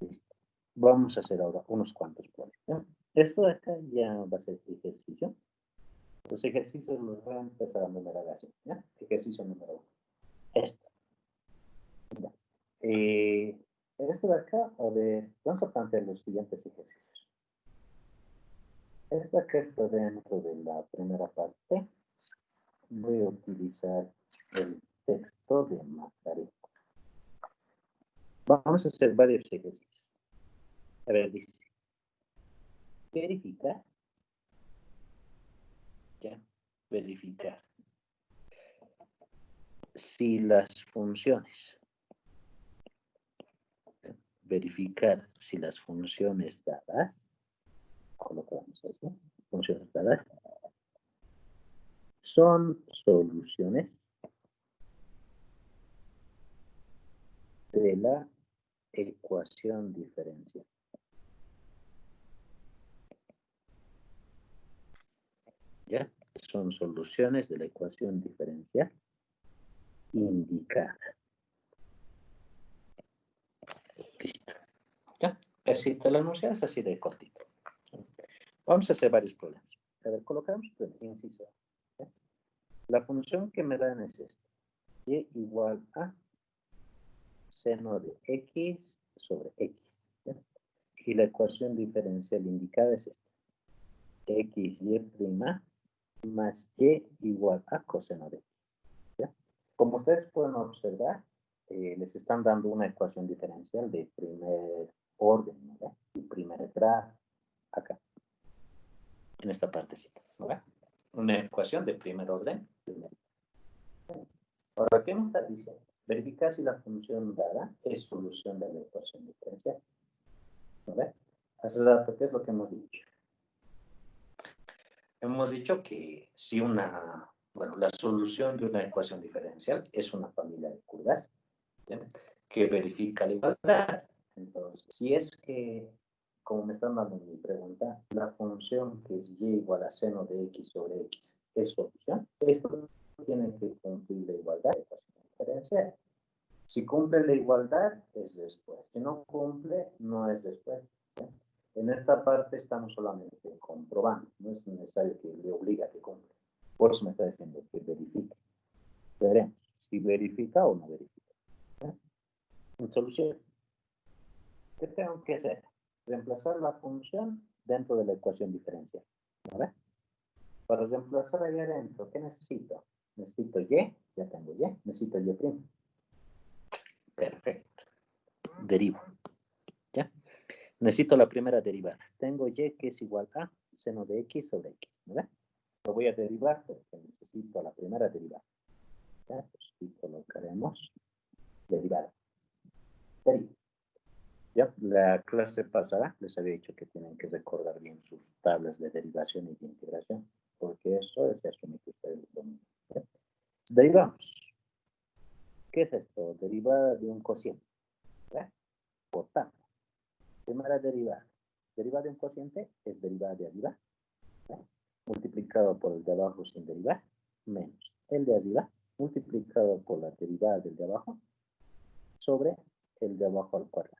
Listo. Vamos a hacer ahora unos cuantos problemas. ¿Ya? Esto de acá ya va a ser ejercicio. Los ejercicios los voy a empezar a numerar así. ¿Ya? Ejercicio número 1. Esto. ¿Ya? Esto de acá, a ver, vamos a plantear los siguientes ejercicios. Esto acá está dentro de la primera parte. Voy a utilizar el texto de Macarena. Vamos a hacer varios ejercicios. A ver, dice, verificar, ya, verificar si las funciones, verificar si las funciones dadas, colocamos así, funciones dadas, son soluciones de la ecuación diferencial. ¿Ya? Son soluciones de la ecuación diferencial indicada. Listo. ¿Ya? Así te lo anuncias, así de cortito. Vamos a hacer varios problemas. A ver, colocamos el inciso. ¿Ya? La función que me dan es esta. Y igual a seno de x sobre x. ¿Ya? Y la ecuación diferencial indicada es esta. XY' más y igual a coseno de x. ¿Ya? Como ustedes pueden observar, les están dando una ecuación diferencial de primer orden, ¿no? Y primer grado, acá, en esta partecita, ¿no? Una ecuación de primer orden. Ahora, ¿qué me está diciendo? Verificar si la función dada es solución de la ecuación diferencial. ¿No ve? Hace rato, ¿qué es lo que hemos dicho? Hemos dicho que si la solución de una ecuación diferencial es una familia de curvas, ¿sí? Que verifica la igualdad. Entonces, si es que, como me están dando en mi pregunta, la función que es y igual a seno de x sobre x es solución, esto tiene que cumplir la igualdad de la ecuación diferencial. Si cumple la igualdad, es después. Si no cumple, no es después. ¿Sí? En esta parte estamos solamente comprobando. No es necesario que le obligue a que cumpla. Por eso me está diciendo que verifique. Veremos si verifica o no verifica. ¿Sí? En solución, ¿qué tengo que hacer? Reemplazar la función dentro de la ecuación diferencial. ¿Vale? Para reemplazar ahí adentro, ¿qué necesito? Necesito y, ya tengo y, necesito y'. Perfecto. Derivo. ¿Ya? Necesito la primera derivada. Tengo y que es igual a seno de x sobre x. ¿Verdad? Lo voy a derivar porque necesito la primera derivada. ¿Ya? Pues aquí colocaremos derivada. Derivo. ¿Ya? La clase pasada les había dicho que tienen que recordar bien sus tablas de derivación y de integración, porque eso se asume que ustedes lo dominan. ¿Ya? Derivamos. ¿Qué es esto? Derivada de un cociente. ¿Verdad? Por tanto, primera derivada. Derivada de un cociente es derivada de arriba, ¿verdad? Multiplicado por el de abajo sin derivar, menos el de arriba, multiplicado por la derivada del de abajo, sobre el de abajo al cuadrado.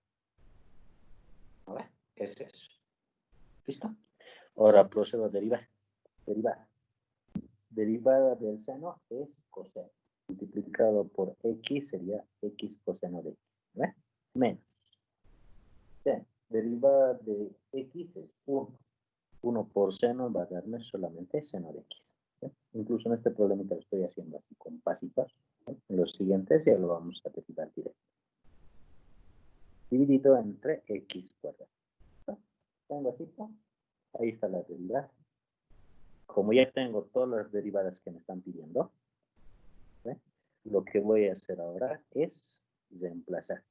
¿Vale? Es eso. ¿Listo? Ahora procedo a derivar. Derivada. Derivada del seno es coseno. Multiplicado por x sería x coseno de x. ¿Vale? Menos. Seno. Derivada de x es 1. 1 por seno va a darme solamente seno de x. ¿Sí? Incluso en este problemita lo estoy haciendo así con pasitos. ¿Sí? En los siguientes ya lo vamos a derivar directo. Dividido entre x cuadrado. ¿Sí? Tengo así, ¿no? Ahí está la derivada. Como ya tengo todas las derivadas que me están pidiendo, ¿sí? Lo que voy a hacer ahora es reemplazar.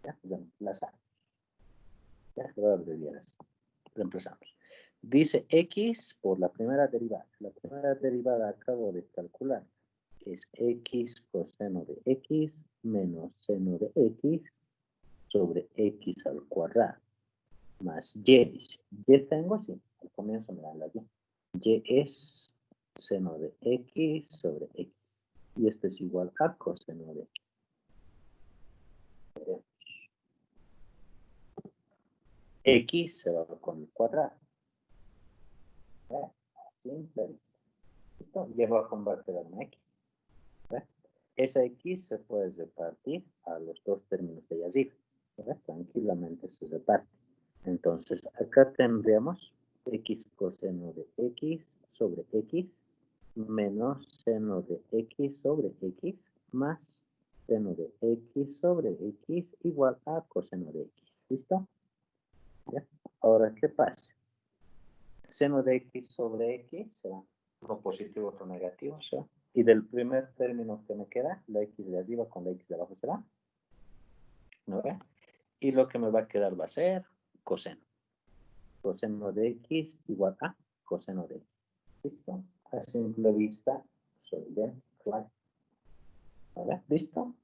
¿Ya? Reemplazar. Ya, lo voy a abreviar así. Reemplazamos. Dice x por la primera derivada. La primera derivada acabo de calcular. es x coseno de x menos seno de x sobre x al cuadrado. Más y, dice. Y tengo, sí, al comienzo me dan la y. Y es seno de x sobre x. Y esto es igual a coseno de x. X se va con el cuadrado. Simple. ¿Listo? Llevo a convertir a una x. Esa x se puede repartir a los dos términos de allá arriba. Tranquilamente se reparte. Entonces, acá tendríamos x coseno de x sobre x menos seno de x sobre x más seno de x sobre x igual a coseno de x. ¿Listo? ¿Ya? Ahora, ¿qué pasa? Seno de x sobre x será uno positivo, otro negativo, ¿sí? Y del primer término que me queda, la x de arriba con la x de abajo será, ¿no ve? Y lo que me va a quedar va a ser coseno. Coseno de x igual a coseno de x. ¿Listo? A simple vista, soy bien claro. ¿Vale? ¿Listo?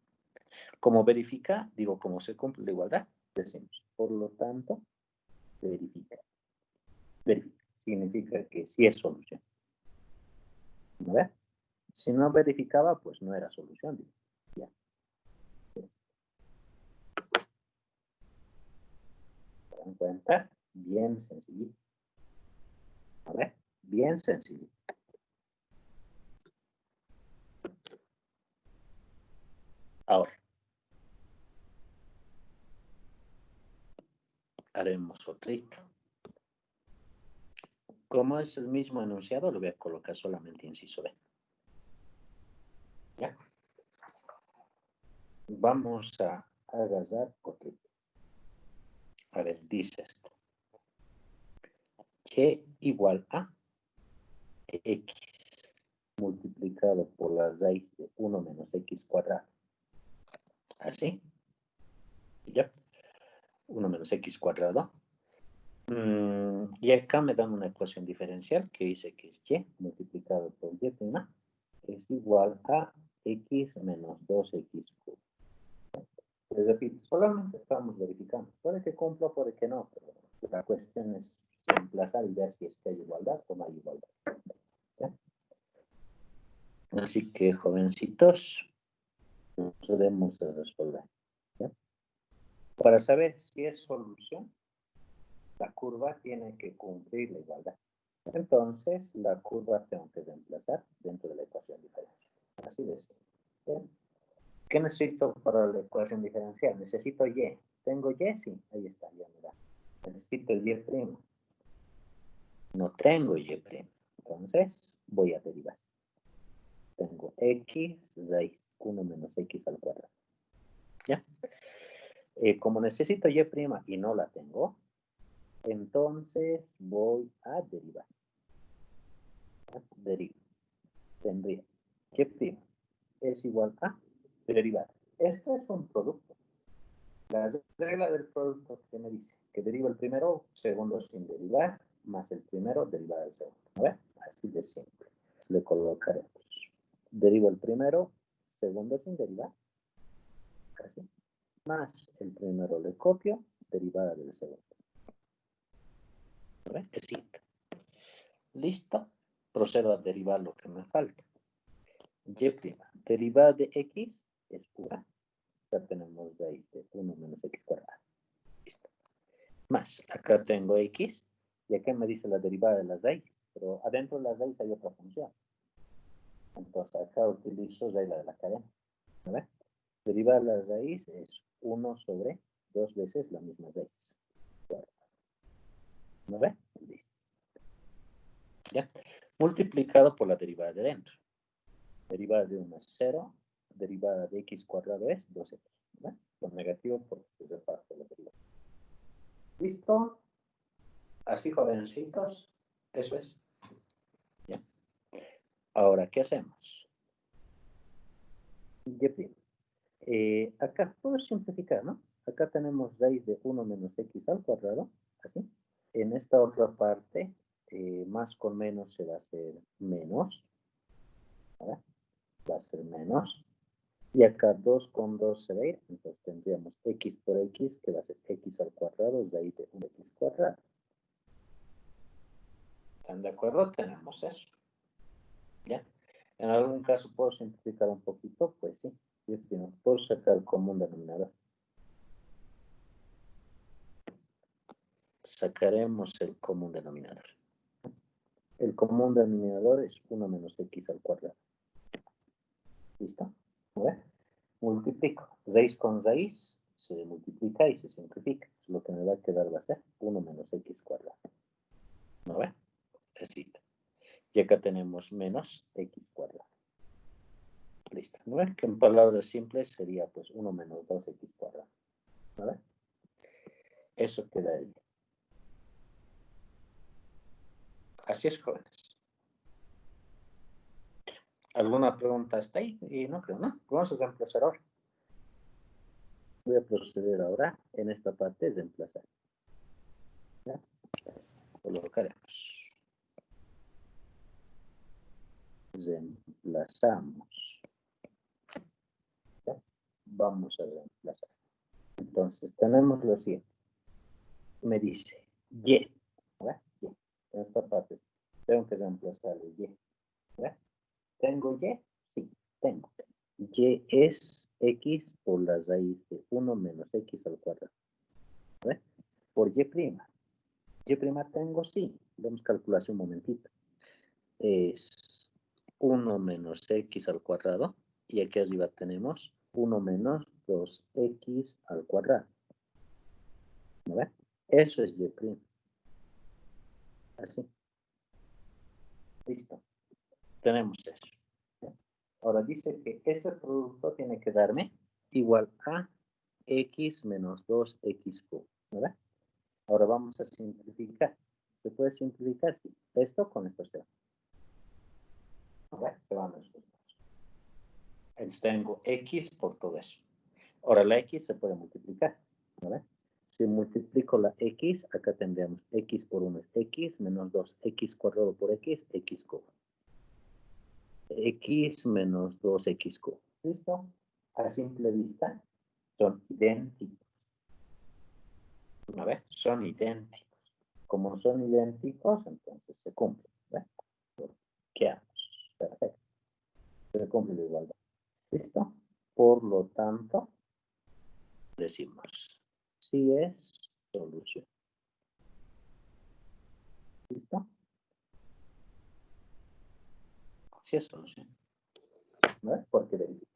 Como verifica, digo, como se cumple la igualdad, decimos. Por lo tanto, verifica. Verifica. Significa que sí es solución. ¿Vale? Si no verificaba, pues no era solución. Digo. Ya. ¿Se dan cuenta? Bien sencillo. ¿Vale? Bien sencillo. Ahora, haremos otrito. Como es el mismo enunciado, lo voy a colocar solamente inciso B. ¿Ya? Vamos a agarrar otrito. A ver, dice esto. Y igual a x multiplicado por la raíz de 1 menos x cuadrado. ¿Así? ¿Ya? 1 menos x cuadrado. Y acá me dan una ecuación diferencial que dice que es y multiplicado por y prima es igual a x menos 2x cubo. Les repito, solamente estamos verificando. Puede que cumpla, puede que no, pero la cuestión es reemplazar y ver si es que hay igualdad o no hay igualdad. ¿Ya? Así que, jovencitos, podemos resolver. ¿Ya? Para saber si es solución, la curva tiene que cumplir la igualdad. Entonces, la curva tengo que reemplazar dentro de la ecuación diferencial. Así de simple. ¿Qué necesito para la ecuación diferencial? Necesito y. ¿Tengo y? Sí, ahí está, ya mira. Necesito y'. No tengo y'. Entonces, voy a derivar. Tengo x raíz 1 menos x al cuadrado. ¿Ya? Como necesito y' y no la tengo, entonces voy a derivar. Derivo. Tendría y' es igual a derivar. Esto es un producto. La regla del producto que me dice que deriva el primero, segundo sin derivar, más el primero derivado del segundo. ¿Ve? Así de simple. Le colocaremos. Derivo el primero, segundo sin derivar. Casi. Más el primero le copio, derivada del segundo. ¿Ve? Es simple. Listo. Procedo a derivar lo que me falta. Y'. Derivada de x es pura. Ya tenemos raíz de 1 menos x cuadrado. Listo. Más, acá tengo x, y acá me dice la derivada de la raíz, pero adentro de la raíz hay otra función. Entonces acá utilizo regla de la cadena. ¿Vale? Derivada de la raíz es 1 sobre 2 veces la misma raíz. ¿No ve? Listo. ¿Ya? Multiplicado por la derivada de dentro. Derivada de 1 es 0, derivada de x cuadrado es 2x. ¿Vale? Lo negativo porque se reparte la derivada. ¿Listo? Así, jovencitos, eso es. ¿Ya? Ahora, ¿qué hacemos? Acá todo es simplificar, ¿no? Acá tenemos raíz de 1 menos x al cuadrado, así. En esta otra parte, más con menos se va a hacer menos. ¿Vale? va a ser menos. Y acá 2 con 2 se va a ir, entonces tendríamos x por x, que va a ser x al cuadrado, de ahí de 1x cuadrado. ¿Están de acuerdo? Tenemos eso. ¿Ya? En algún caso puedo simplificar un poquito, pues sí. Yo puedo sacar el común denominador. Sacaremos el común denominador. El común denominador es 1 menos x al cuadrado. ¿Listo? A ver. Multiplico. 6 con 6 se multiplica y se simplifica. Lo que me va a quedar va a ser 1 menos x cuadrado. ¿No ve? Así. Y acá tenemos menos x cuadrado. Listo. ¿No ve? Que en palabras simples sería pues 1 menos 2x cuadrado. ¿No ve? Eso quedaría. Así es, jóvenes. ¿Alguna pregunta hasta ahí? Y no creo, ¿no? Vamos a reemplazar ahora. Voy a proceder ahora en esta parte de reemplazar. ¿Ya? Colocaremos. Reemplazamos. ¿Ya? Vamos a reemplazar. Entonces, tenemos lo siguiente. Me dice y. ¿Verdad? Y. En esta parte tengo que reemplazar el y. ¿Verdad? ¿Tengo y? Sí, tengo. Y es x por la raíz de 1 menos x al cuadrado. ¿Verdad? Por y'. Y' tengo, sí. Vamos a calcular hace un momentito. Es 1 menos x al cuadrado. Y aquí arriba tenemos 1 menos 2x al cuadrado. ¿No ve? Eso es y'. Así. Listo. Tenemos eso. Ahora dice que ese producto tiene que darme igual a x menos 2x cubo. ¿Verdad? Ahora vamos a simplificar. ¿Se puede simplificar? Sí. Esto con esto se va. ¿Verdad? Se van los dos. Entonces tengo x por todo eso. Ahora la x se puede multiplicar. ¿Verdad? Si multiplico la x, acá tendríamos x por 1 es x menos 2, x cuadrado por x, x cubo. X menos 2x cubo. ¿Listo? A simple vista son idénticos. A ver, son idénticos. Como son idénticos, entonces se cumple. ¿Ve? ¿Qué hacemos? Perfecto. Se cumple la igualdad. ¿Listo? Por lo tanto, decimos, sí es solución. ¿Listo? Sí es solución. ¿No es? Porque verifica.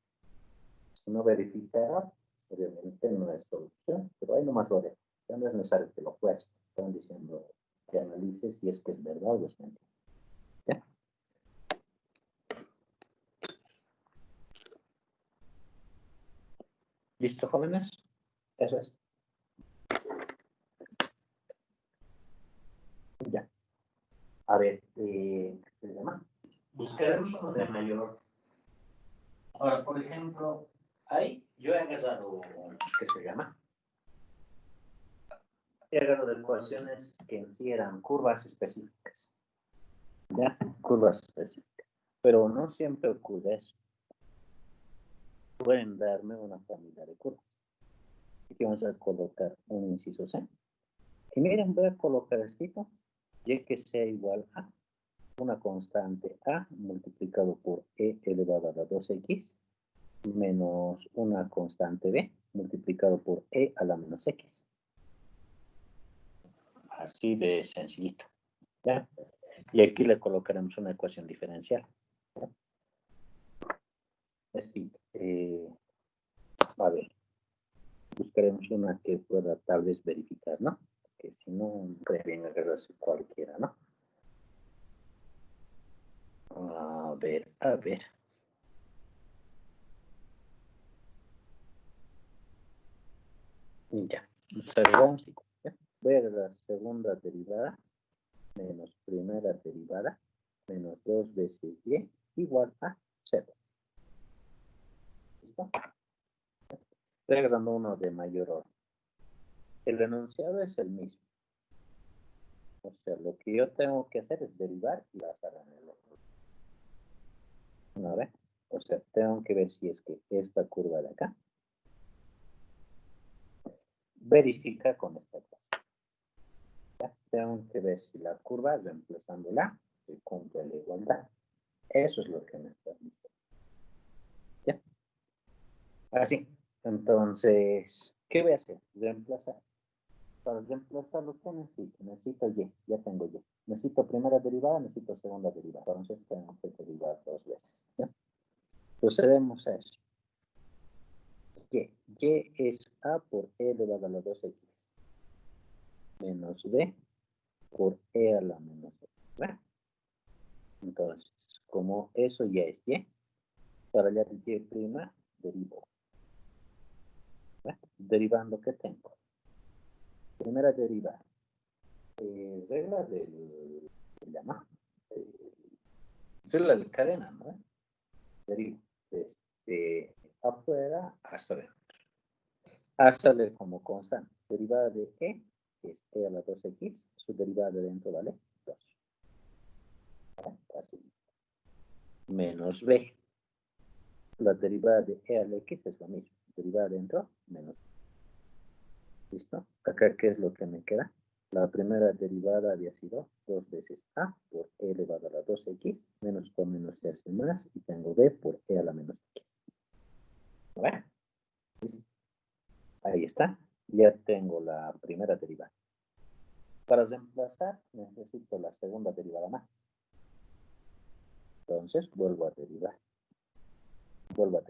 Si no verificara, obviamente no es solución, pero ahí nomás lo dejo. Ya no es necesario que lo jueces. Están diciendo que analices si es que es verdad o es mentira. ¿Ya? ¿Listo, jóvenes? Eso es. Ya. A ver, ¿qué se llama? Buscaremos uno de mayor. Ahora, por ejemplo, ahí yo he agarrado, ¿qué se llama? He agarrado de ecuaciones que en sí eran curvas específicas. ¿Ya? Curvas específicas. Pero no siempre ocurre eso. Pueden darme una familia de curvas. Aquí vamos a colocar un inciso C. Y miren, voy a colocar esto, y que sea igual a una constante A multiplicado por E elevado a la 2X menos una constante B multiplicado por E a la menos X. Así de sencillito. ¿Ya? Y aquí le colocaremos una ecuación diferencial. ¿Ya? Así, a ver, buscaremos una que pueda tal vez verificar, ¿no? Que si no, bien agarrarse cualquiera, ¿no? A ver, a ver. Ya, observamos. ¿Ya? Voy a agarrar segunda derivada menos primera derivada menos 2 veces y igual a 0. ¿Listo? Estoy agarrando uno de mayor orden. El enunciado es el mismo. O sea, lo que yo tengo que hacer es derivar y basar en el otro. ¿No ve? O sea, tengo que ver si es que esta curva de acá verifica con esta curva. ¿Ya? Tengo que ver si la curva, reemplazándola, se cumple la igualdad. Eso es lo que me está diciendo. ¿Ya? Así. Entonces, ¿qué voy a hacer? Reemplazar. Para reemplazarlo, ¿qué necesito? Necesito y, ya tengo y. Necesito primera derivada, necesito segunda derivada. Entonces tengo que derivar dos veces. ¿Ya? Procedemos a eso. Y es A por E elevado a la 2x menos B por E a la menos X. ¿Verdad? Entonces, como eso ya es Y, para hallar Y prima, derivo. ¿Verdad? Derivando, ¿qué tengo? Primera derivada. Regla del llama. Regla de cadena, ¿no? Derivo. Afuera hasta adentro. A sale como constante. Derivada de E es E a la 2x. Su derivada de dentro vale 2. Así. Menos B. La derivada de E a la X es lo mismo. Derivada de dentro, menos. ¿Listo? Acá, ¿qué es lo que me queda? La primera derivada había sido 2 veces A por E elevado a la 2x. Menos con menos se hace más. Y tengo B por E a la menos X. ¿Vale? Ahí está. Ya tengo la primera derivada. Para reemplazar, necesito la segunda derivada más. Entonces, vuelvo a derivar. Segunda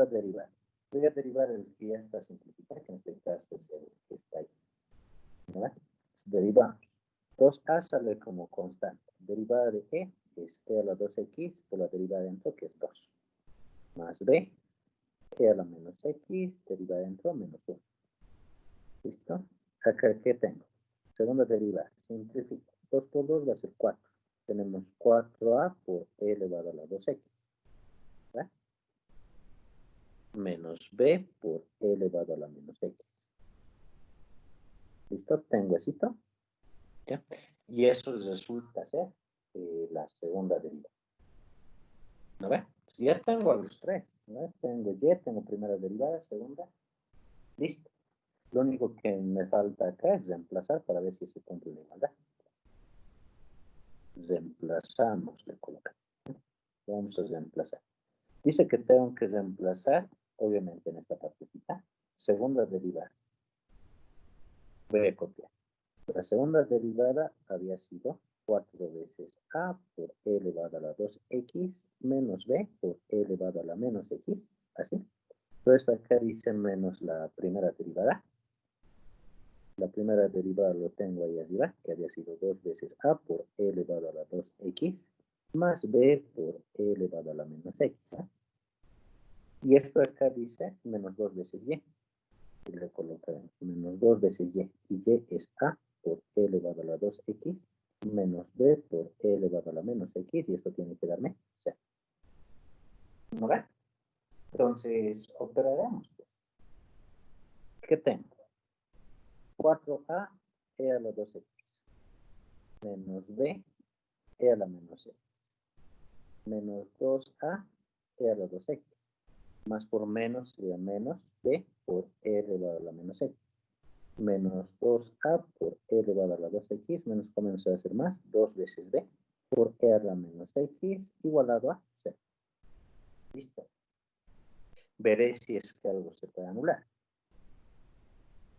derivada. Voy a derivar el que ya está simplificado, que en este caso es el que está ahí. ¿Verdad? Derivamos. 2a sale como constante. Derivada de E es E a la 2x por la derivada dentro, que es 2. Más B, E a la menos X, derivada dentro, menos 1. ¿Listo? Acá, ¿qué tengo? Segunda derivada. Simplifico. 2 por 2 va a ser 4. Tenemos 4a por E elevado a la 2x. ¿Verdad? Menos B por E elevado a la menos X. ¿Listo? Tengo esito. ¿Ya? Y eso resulta ser la segunda derivada. ¿No ve? Si ya tengo los tres, ¿no? Tengo Y, tengo primera derivada, segunda. Listo. Lo único que me falta acá es reemplazar para ver si se cumple la igualdad. Reemplazamos, le colocamos. Vamos a reemplazar. Dice que tengo que reemplazar, obviamente en esta partecita, segunda derivada. Voy a copiar. La segunda derivada había sido 4 veces a por e elevado a la 2x menos b por e elevado a la menos x. Así. Todo esto acá dice menos la primera derivada. La primera derivada lo tengo ahí arriba, que había sido 2 veces a por e elevado a la 2x más b por e elevado a la menos x. ¿Eh? Y esto acá dice menos 2 veces y. Y le colocaremos menos 2 veces y. Y y es a por e elevado a la 2x menos b por e elevado a la menos x. Y esto tiene que darme 0. ¿No ve? Entonces, operaremos. ¿Qué tengo? 4a e a la 2x menos b e a la menos x menos 2a e a la 2x más por menos sería menos b por e elevado a la menos x menos 2a por e elevado a la 2x menos con menos va a ser más 2 veces b por e a la menos x igualado a 0. Listo. Veré si es que algo se puede anular.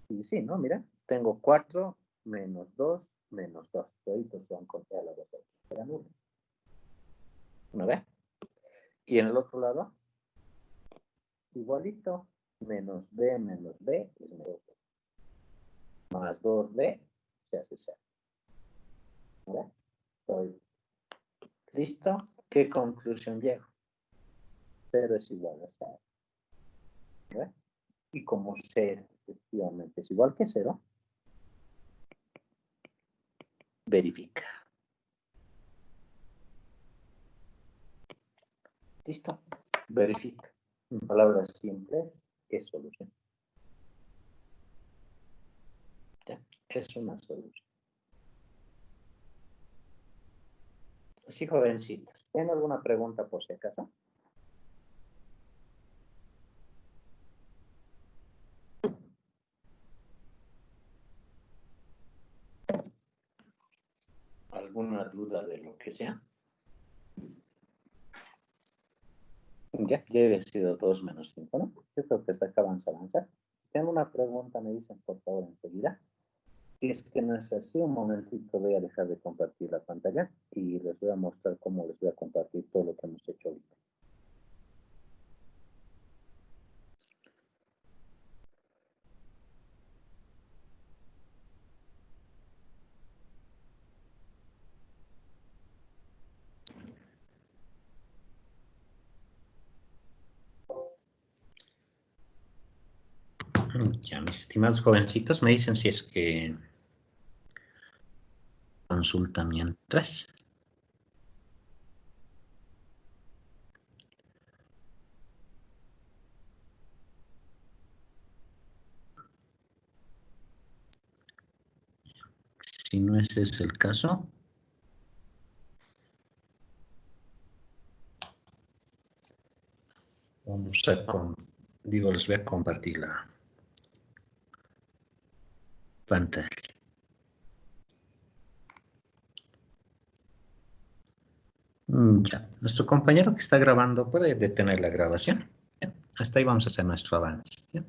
Y sí, ¿no? Mira, tengo 4 menos 2 menos 2. Toditos son con e a la 2x. Se anula. ¿No ve? Y en el otro lado, igualito. Menos b es menos b. Más 2b se hace 0. ¿No ve? Estoy listo. ¿Qué conclusión llego? 0 es igual a 0. ¿No ve? Y como 0 efectivamente es igual que 0, verifica. ¿Listo? Verifica. En palabras simples, es solución. ¿Ya? Es una solución. Así, jovencitos. ¿Tienen alguna pregunta por si acaso? ¿Alguna duda de lo que sea? Ya había sido 2 menos 5, ¿no? Yo creo que está acabando de avanzar. Si tienen una pregunta, me dicen por favor enseguida. Si es que no es así, un momentito voy a dejar de compartir la pantalla y les voy a mostrar cómo les voy a compartir todo lo que hemos hecho ahorita. Ya, mis estimados jovencitos, me dicen si es que consulta mientras. Si no ese es el caso, vamos a les voy a compartir la pantalla. Ya, nuestro compañero que está grabando puede detener la grabación. ¿Ya? Hasta ahí vamos a hacer nuestro avance. ¿Ya?